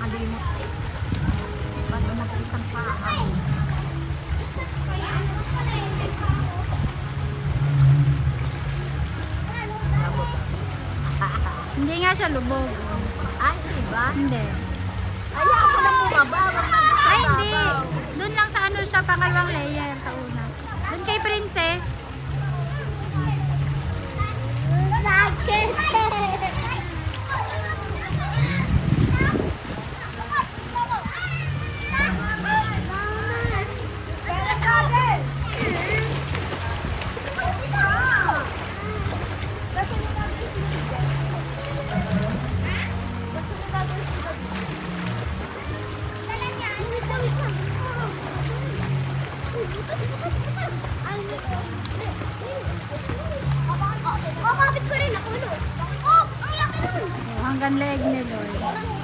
nakalimot. Ba't nag-isang paa? Hindi nga siya lubog. Ay, diba? Hindi. Ayaw ko lang bumaba. Ay, hindi. Doon lang sa ano siya, pangalawang layer sa una. Doon kay Princess. Hanggang leg ni Lord.